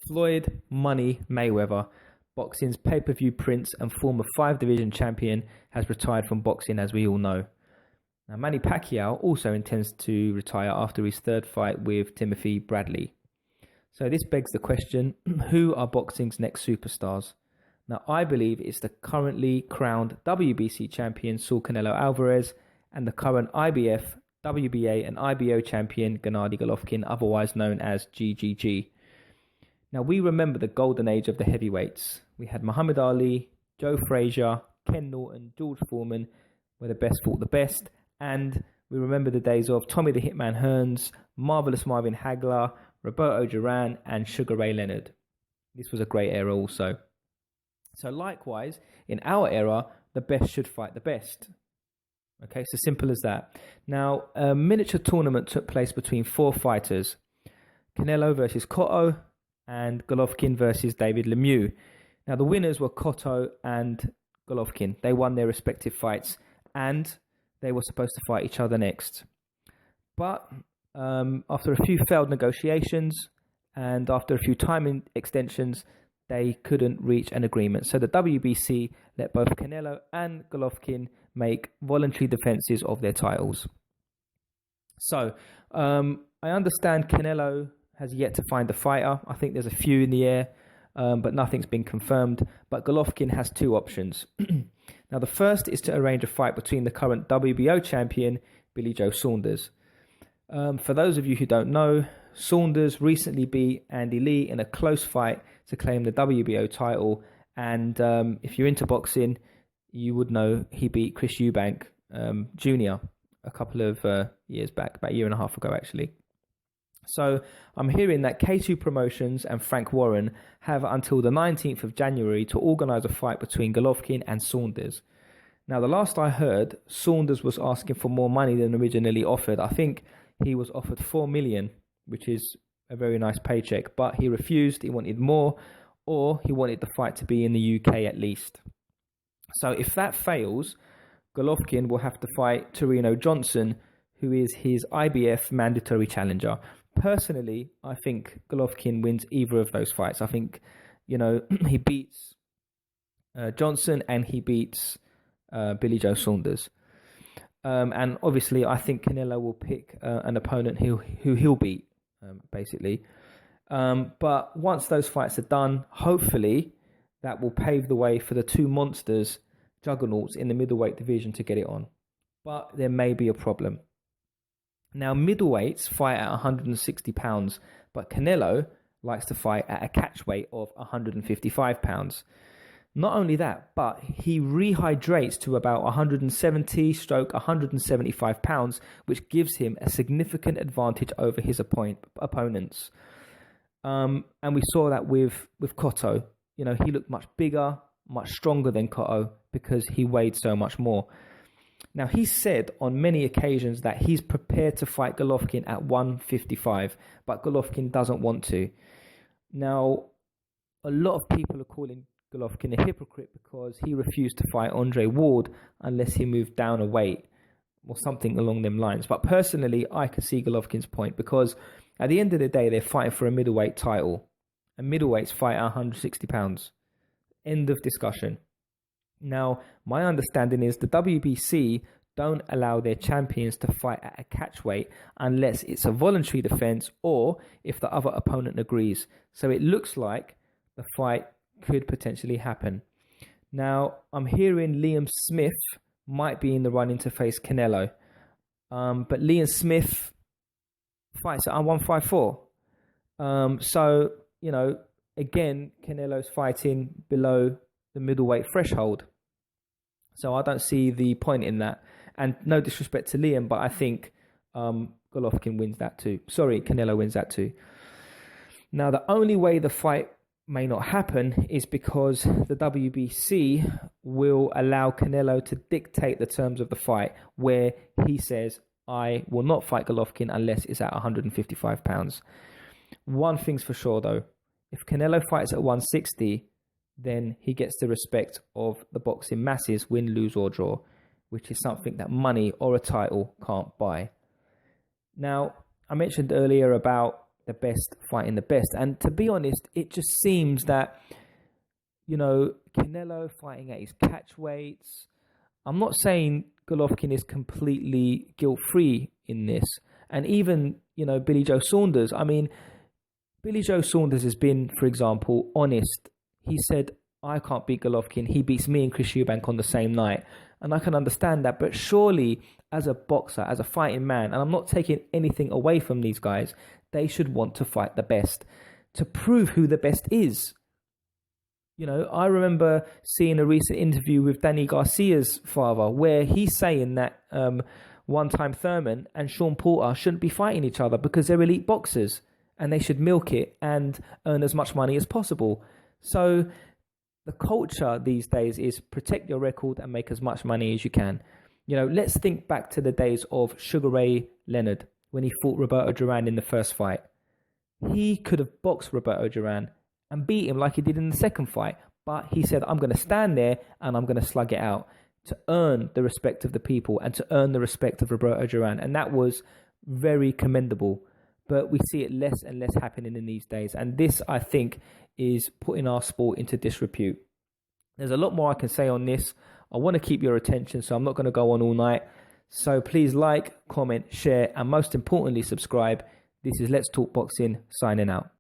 Floyd Money Mayweather, boxing's pay-per-view prince and former 5 division champion, has retired from boxing, as we all know. Now, Manny Pacquiao also intends to retire after his third fight with Timothy Bradley. So this begs the question, who are boxing's next superstars? Now, I believe it's the currently crowned WBC champion Saul Canelo Alvarez and the current IBF, WBA and IBO champion Gennady Golovkin, otherwise known as GGG. Now, we remember the golden age of the heavyweights. We had Muhammad Ali, Joe Frazier, Ken Norton, George Foreman, where the best fought the best. And we remember the days of Tommy the Hitman Hearns, Marvelous Marvin Hagler, Roberto Duran, and Sugar Ray Leonard. This was a great era also. So likewise, in our era, the best should fight the best. Okay, so simple as that. Now, a miniature tournament took place between 4 fighters. Canelo versus Cotto and Golovkin versus David Lemieux. Now, the winners were Cotto and Golovkin. They won their respective fights and they were supposed to fight each other next. But after a few failed negotiations and after a few time extensions, they couldn't reach an agreement. So the WBC let both Canelo and Golovkin make voluntary defenses of their titles. So I understand Canelo has yet to find a fighter. I think there's a few in the air, but nothing's been confirmed. But Golovkin has 2 options. Now, the first is to arrange a fight between the current WBO champion, Billy Joe Saunders. For those of you who don't know, Saunders recently beat Andy Lee in a close fight to claim the WBO title. And if you're into boxing, you would know he beat Chris Eubank Jr. a couple of years back, about a year and a half ago, actually. So I'm hearing that K2 Promotions and Frank Warren have until the 19th of January to organise a fight between Golovkin and Saunders. Now, the last I heard, Saunders was asking for more money than originally offered. I think he was offered $4 million, which is a very nice paycheck, but he refused. He wanted more, or he wanted the fight to be in the UK at least. So if that fails, Golovkin will have to fight Torino Johnson, who is his IBF mandatory challenger. Personally, I think Golovkin wins either of those fights. I think, he beats Johnson and he beats Billy Joe Saunders. And obviously, I think Canelo will pick an opponent who he'll beat, basically. But once those fights are done, hopefully that will pave the way for the 2 monsters, juggernauts in the middleweight division to get it on. But there may be a problem. Now, middleweights fight at 160 pounds, but Canelo likes to fight at a catch weight of 155 pounds. Not only that, but he rehydrates to about 170/175 pounds, which gives him a significant advantage over his opponents. And we saw that with Cotto. He looked much bigger, much stronger than Cotto because he weighed so much more. Now, he said on many occasions that he's prepared to fight Golovkin at 155, but Golovkin doesn't want to. Now, a lot of people are calling Golovkin a hypocrite because he refused to fight Andre Ward unless he moved down a weight or something along them lines. But personally, I can see Golovkin's point because at the end of the day, they're fighting for a middleweight title. And middleweights fight at 160 pounds. End of discussion. Now, my understanding is the WBC don't allow their champions to fight at a catch weight unless it's a voluntary defense or if the other opponent agrees. So it looks like the fight could potentially happen. Now, I'm hearing Liam Smith might be in the running to face Canelo. But Liam Smith fights at 154. So, again, Canelo's fighting below the middleweight threshold. So I don't see the point in that. And no disrespect to Liam, but I think Golovkin wins that too. Sorry, Canelo wins that too. Now, the only way the fight may not happen is because the WBC will allow Canelo to dictate the terms of the fight, where he says, I will not fight Golovkin unless it's at 155 pounds. One thing's for sure, though. If Canelo fights at 160, then he gets the respect of the boxing masses, win, lose or draw, which is something that money or a title can't buy. Now, I mentioned earlier about the best fighting the best. And to be honest, it just seems that, Canelo fighting at his catch weights. I'm not saying Golovkin is completely guilt-free in this. And even, Billy Joe Saunders. I mean, Billy Joe Saunders has been, for example, honest. He said, I can't beat Golovkin. He beats me and Chris Eubank on the same night. And I can understand that. But surely, as a boxer, as a fighting man, and I'm not taking anything away from these guys, they should want to fight the best, to prove who the best is. I remember seeing a recent interview with Danny Garcia's father where he's saying that one-time Thurman and Sean Porter shouldn't be fighting each other because they're elite boxers and they should milk it and earn as much money as possible. So the culture these days is protect your record and make as much money as you can. Let's think back to the days of Sugar Ray Leonard when he fought Roberto Duran in the first fight. He could have boxed Roberto Duran and beat him like he did in the second fight. But he said, I'm going to stand there and I'm going to slug it out to earn the respect of the people and to earn the respect of Roberto Duran. And that was very commendable. But we see it less and less happening in these days. And this, I think, is putting our sport into disrepute. There's a lot more I can say on this. I want to keep your attention, so I'm not going to go on all night. So please like, comment, share, and most importantly, subscribe. This is Let's Talk Boxing, signing out.